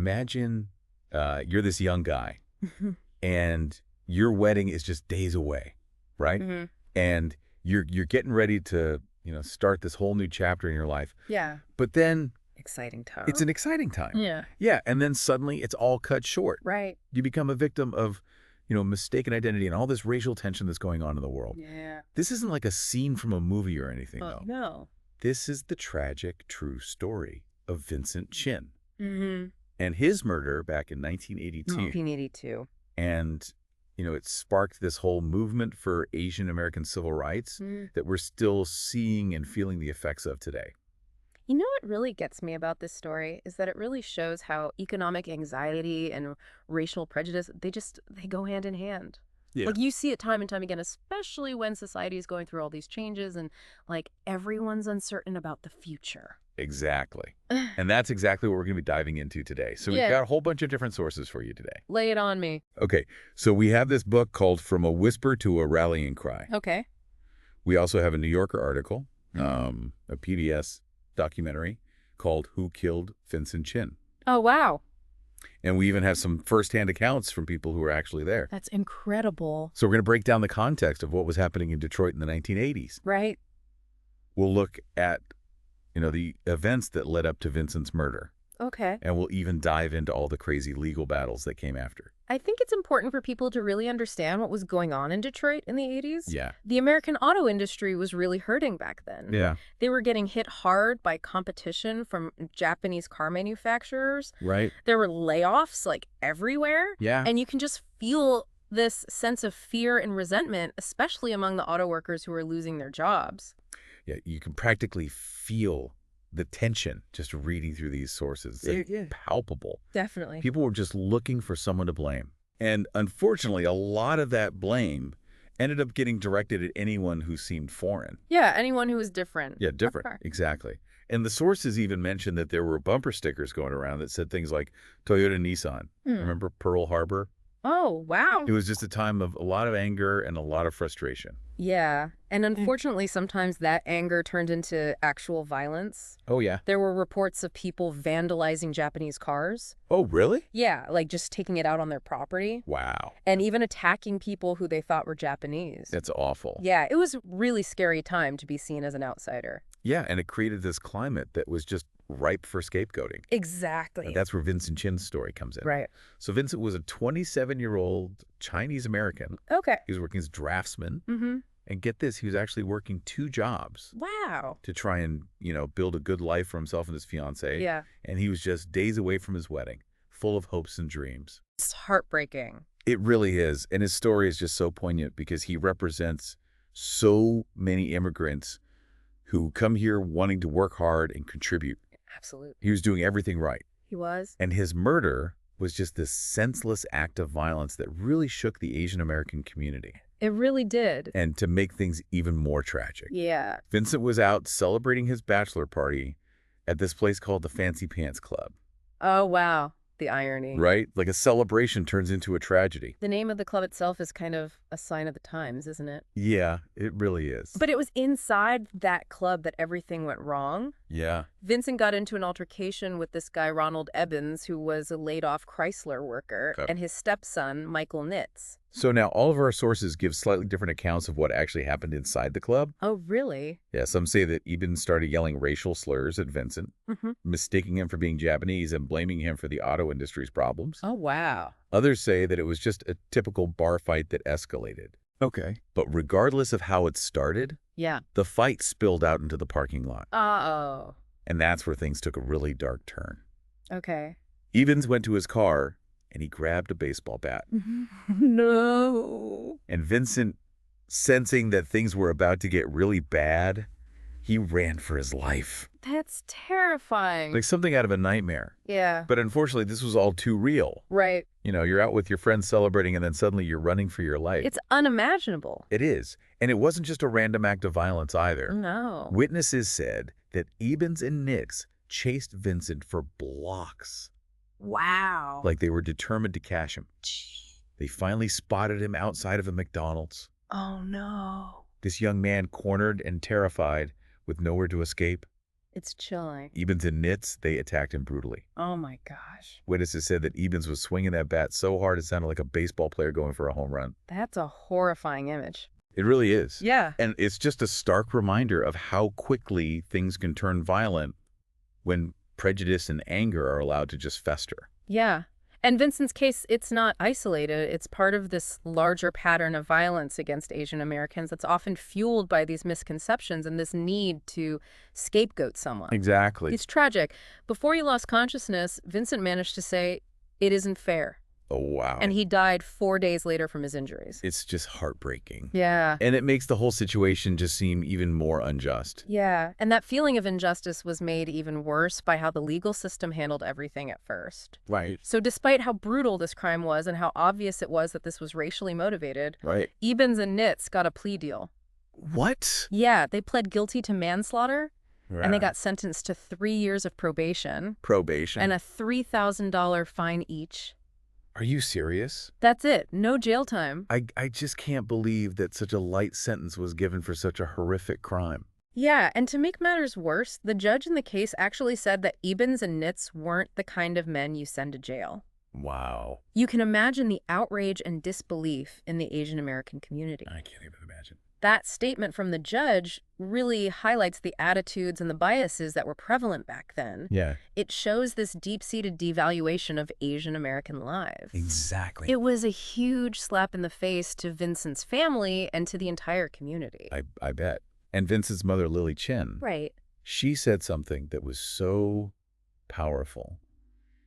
imagine you're this young guy and your wedding is just days away, right? Mm-hmm. And you're getting ready to, start this whole new chapter in your life. Yeah. But then Exciting time. it's an exciting time. Yeah. Yeah, and then suddenly it's all cut short. Right. You become a victim of, mistaken identity and all this racial tension that's going on in the world. Yeah. This isn't like a scene from a movie or anything, though. No. This is the tragic, true story of Vincent Chin Mm-hmm. and his murder back in 1982. 1982. And, it sparked this whole movement for Asian American civil rights that we're still seeing and feeling the effects of today. You know what really gets me about this story is that it really shows how economic anxiety and racial prejudice, they go hand in hand. Yeah. Like, you see it time and time again, especially when society is going through all these changes and, like, everyone's uncertain about the future. Exactly. And that's exactly what we're going to be diving into today. So we've got a whole bunch of different sources for you today. Lay it on me. Okay. So we have this book called From a Whisper to a Rallying Cry. Okay. We also have a New Yorker article, a PBS documentary called Who Killed Vincent Chin? Oh, wow. And we even have some firsthand accounts from people who were actually there. That's incredible. So we're going to break down the context of what was happening in Detroit in the 1980s. Right. We'll look at, the events that led up to Vincent's murder. Okay. And we'll even dive into all the crazy legal battles that came after. I think it's important for people to really understand what was going on in Detroit in the 80s. Yeah. The American auto industry was really hurting back then. Yeah. They were getting hit hard by competition from Japanese car manufacturers. Right. There were layoffs, like, everywhere. Yeah. And you can just feel this sense of fear and resentment, especially among the auto workers who were losing their jobs. Yeah, you can practically feel the tension just reading through these sources. It's palpable. Definitely. People were just looking for someone to blame. And unfortunately, a lot of that blame ended up getting directed at anyone who seemed foreign. Yeah, anyone who was different. Yeah, different. Okay. Exactly. And the sources even mentioned that there were bumper stickers going around that said things like Toyota, Nissan. Remember Pearl Harbor? Oh, wow. It was just a time of a lot of anger and a lot of frustration. Yeah. And unfortunately, sometimes that anger turned into actual violence. Oh, yeah. There were reports of people vandalizing Japanese cars. Oh, really? Yeah, like just taking it out on their property. Wow. And even attacking people who they thought were Japanese. That's awful. Yeah, it was a really scary time to be seen as an outsider. Yeah, and it created this climate that was just ripe for scapegoating. Exactly. And that's where Vincent Chin's story comes in. Right. So Vincent was a 27-year-old Chinese-American. Okay. He was working as a draftsman. Mm-hmm. And get this, he was actually working 2 jobs. Wow. To try and, build a good life for himself and his fiancée. Yeah. And he was just days away from his wedding, full of hopes and dreams. It's heartbreaking. It really is. And his story is just so poignant because he represents so many immigrants who come here wanting to work hard and contribute. Absolutely. He was doing everything right. He was. And his murder was just this senseless act of violence that really shook the Asian American community. It really did. And to make things even more tragic. Yeah. Vincent was out celebrating his bachelor party at this place called the Fancy Pants Club. Oh, wow. The irony. Right? Like a celebration turns into a tragedy. The name of the club itself is kind of a sign of the times, isn't it? Yeah, it really is. But it was inside that club that everything went wrong. Yeah. Vincent got into an altercation with this guy, Ronald Ebbins, who was a laid-off Chrysler worker, and his stepson, Michael Nitz. So now all of our sources give slightly different accounts of what actually happened inside the club. Oh, really? Yeah, some say that Ebbins started yelling racial slurs at Vincent, mistaking him for being Japanese and blaming him for the auto industry's problems. Oh, wow. Others say that it was just a typical bar fight that escalated. Okay. But regardless of how it started, the fight spilled out into the parking lot. Uh-oh. And that's where things took a really dark turn. Okay. Ebbins went to his car and he grabbed a baseball bat. No. And Vincent, sensing that things were about to get really bad, he ran for his life. That's terrifying. Like something out of a nightmare. Yeah. But unfortunately, this was all too real. Right. You're out with your friends celebrating and then suddenly you're running for your life. It's unimaginable. It is. And it wasn't just a random act of violence either. No. Witnesses said that Ebbins and Nitz chased Vincent for blocks. Wow. Like they were determined to catch him. They finally spotted him outside of a McDonald's. Oh, no. This young man cornered and terrified with nowhere to escape. It's chilling. Ebens and Nitz, they attacked him brutally. Oh my gosh. Witnesses said that Ebens was swinging that bat so hard it sounded like a baseball player going for a home run. That's a horrifying image. It really is. Yeah. And it's just a stark reminder of how quickly things can turn violent when prejudice and anger are allowed to just fester. Yeah. And Vincent's case, it's not isolated. It's part of this larger pattern of violence against Asian Americans that's often fueled by these misconceptions and this need to scapegoat someone. Exactly. It's tragic. Before he lost consciousness, Vincent managed to say, "It isn't fair." Oh, wow. And he died 4 days later from his injuries. It's just heartbreaking. Yeah. And it makes the whole situation just seem even more unjust. Yeah. And that feeling of injustice was made even worse by how the legal system handled everything at first. Right. So despite how brutal this crime was and how obvious it was that this was racially motivated, Right. Ebens and Nitz got a plea deal. What? Yeah, they pled guilty to manslaughter, and they Yeah. got sentenced to 3 years of probation Probation. and a $3,000 fine each. Are you serious? That's it. No jail time. I just can't believe that such a light sentence was given for such a horrific crime. Yeah, and to make matters worse, the judge in the case actually said that Ebens and Nitz weren't the kind of men you send to jail. Wow. You can imagine the outrage and disbelief in the Asian American community. I can't even imagine. That statement from the judge really highlights the attitudes and the biases that were prevalent back then. Yeah. It shows this deep-seated devaluation of Asian American lives. Exactly. It was a huge slap in the face to Vincent's family and to the entire community. I bet. And Vincent's mother, Lily Chen, Right. she said something that was so powerful.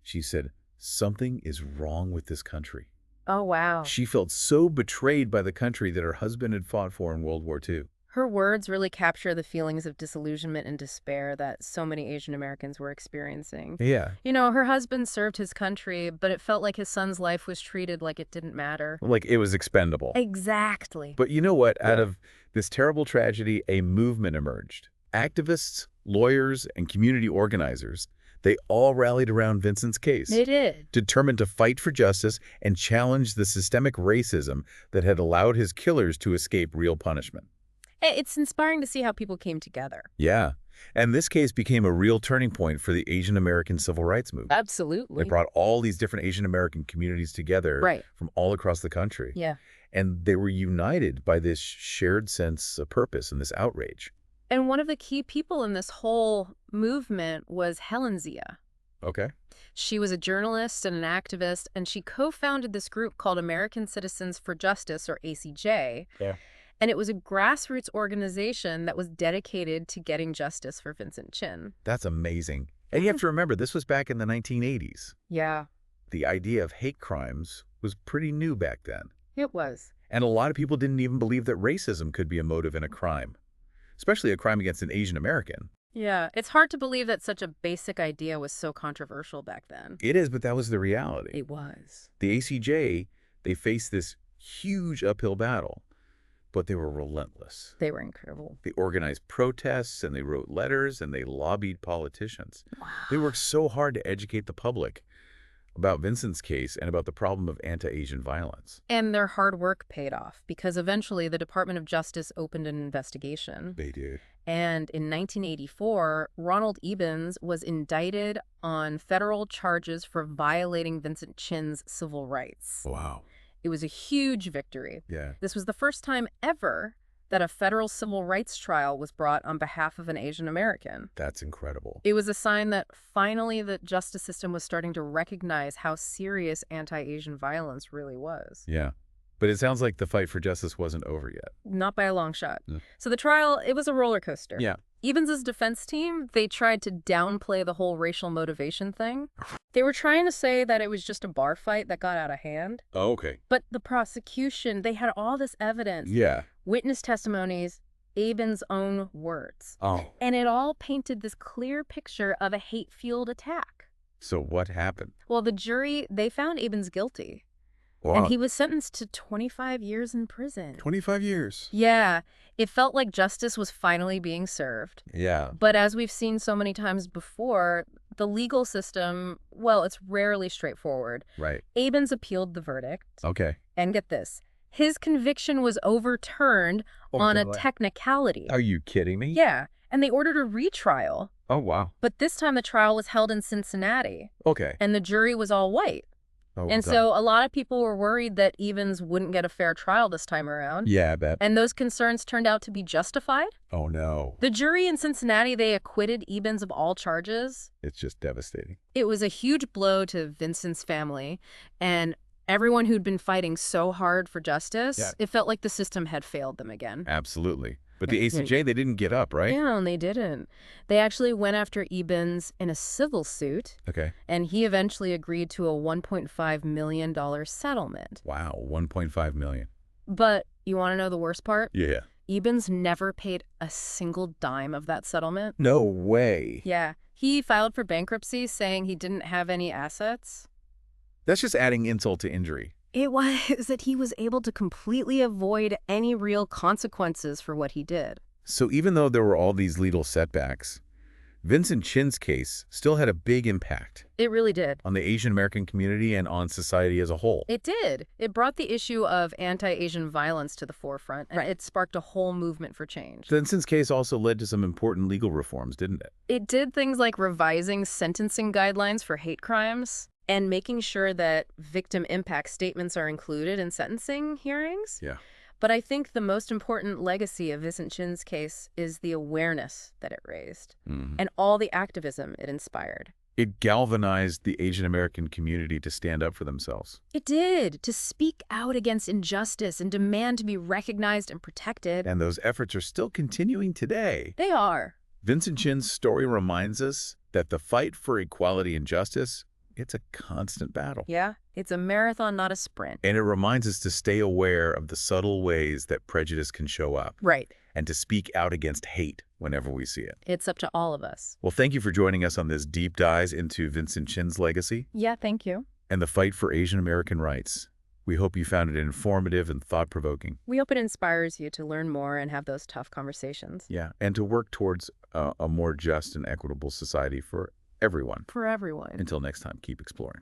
She said, "Something is wrong with this country." Oh, wow. She felt so betrayed by the country that her husband had fought for in World War II. Her words really capture the feelings of disillusionment and despair that so many Asian Americans were experiencing. Yeah. You know, her husband served his country, but it felt like his son's life was treated like it didn't matter. Like it was expendable. Exactly. But you know what? Out of this terrible tragedy, a movement emerged. Activists, lawyers, and community organizers, they all rallied around Vincent's case. They did. Determined to fight for justice and challenge the systemic racism that had allowed his killers to escape real punishment. It's inspiring to see how people came together. Yeah. And this case became a real turning point for the Asian American civil rights movement. Absolutely. It brought all these different Asian American communities together Right. from all across the country. Yeah. And they were united by this shared sense of purpose and this outrage. And one of the key people in this whole movement was Helen Zia. Okay. She was a journalist and an activist, and she co-founded this group called American Citizens for Justice, or ACJ. Yeah. And it was a grassroots organization that was dedicated to getting justice for Vincent Chin. That's amazing. And you have to remember, this was back in the 1980s. Yeah, The idea of hate crimes was pretty new back then. it was. And a lot of people didn't even believe that racism could be a motive in a crime, especially a crime against an Asian American. Yeah, it's hard to believe that such a basic idea was so controversial back then. It is, but that was the reality. It was. The ACJ, they faced this huge uphill battle, but they were relentless. They were incredible. They organized protests, and they wrote letters, and they lobbied politicians. Wow. They worked so hard to educate the public about Vincent's case and about the problem of anti-Asian violence. And their hard work paid off because eventually the Department of Justice opened an investigation. They did. And in 1984, Ronald Ebens was indicted on federal charges for violating Vincent Chin's civil rights. Wow. It was a huge victory. Yeah. This was the first time ever that a federal civil rights trial was brought on behalf of an Asian American. That's incredible. It was a sign that finally the justice system was starting to recognize how serious anti-Asian violence really was. Yeah. But it sounds like the fight for justice wasn't over yet. Not by a long shot. Yeah. So the trial, it was a roller coaster. Yeah. Ebens' defense team, they tried to downplay the whole racial motivation thing. They were trying to say that it was just a bar fight that got out of hand. Oh, okay. But the prosecution, they had all this evidence. Yeah. Witness testimonies, Ebens' own words. Oh. And it all painted this clear picture of a hate-fueled attack. So what happened? Well, the jury, they found Ebens guilty. Wow. And he was sentenced to 25 years in prison. 25 years. Yeah, it felt like justice was finally being served. Yeah. But as we've seen so many times before, the legal system, well, it's rarely straightforward. Right. Ebens appealed the verdict. Okay. And get this, his conviction was overturned on a technicality. Are you kidding me? Yeah, and they ordered a retrial. Oh, wow. But this time the trial was held in Cincinnati, Okay. and the jury was all white. Oh, well And done. so a lot of people were worried that Evans wouldn't get a fair trial this time around. Yeah, I bet. And those concerns turned out to be justified. Oh, no. The jury in Cincinnati, they acquitted Evans of all charges. It's just devastating. It was a huge blow to Vincent's family and everyone who'd been fighting so hard for justice. Yeah. It felt like the system had failed them again. Absolutely. But the ACJ, they didn't get up, right? Yeah, and they didn't. They actually went after Evans in a civil suit, Okay. and he eventually agreed to a $1.5 million settlement. Wow, 1.5 million. But you want to know the worst part? Yeah. Evans never paid a single dime of that settlement. No way. Yeah, he filed for bankruptcy saying he didn't have any assets. That's just adding insult to injury. It was that he was able to completely avoid any real consequences for what he did. So even though there were all these legal setbacks, Vincent Chin's case still had a big impact It really did. on the Asian American community and on society as a whole. It did. It brought the issue of anti-Asian violence to the forefront, and it sparked a whole movement for change. Vincent's case also led to some important legal reforms, didn't it? It did things like revising sentencing guidelines for hate crimes and making sure that victim impact statements are included in sentencing hearings. Yeah. But I think the most important legacy of Vincent Chin's case is the awareness that it raised and all the activism it inspired. It galvanized the Asian American community to stand up for themselves. It did, to speak out against injustice and demand to be recognized and protected. And those efforts are still continuing today. They are. Vincent Chin's story reminds us that the fight for equality and justice, it's a constant battle. Yeah, it's a marathon, not a sprint. And it reminds us to stay aware of the subtle ways that prejudice can show up. Right. And to speak out against hate whenever we see it. It's up to all of us. Well, thank you for joining us on this deep dive into Vincent Chin's legacy Yeah, thank you. and the fight for Asian American rights. We hope you found it informative and thought-provoking. We hope it inspires you to learn more and have those tough conversations. Yeah, and to work towards a more just and equitable society for everyone. For everyone. Until next time, keep exploring.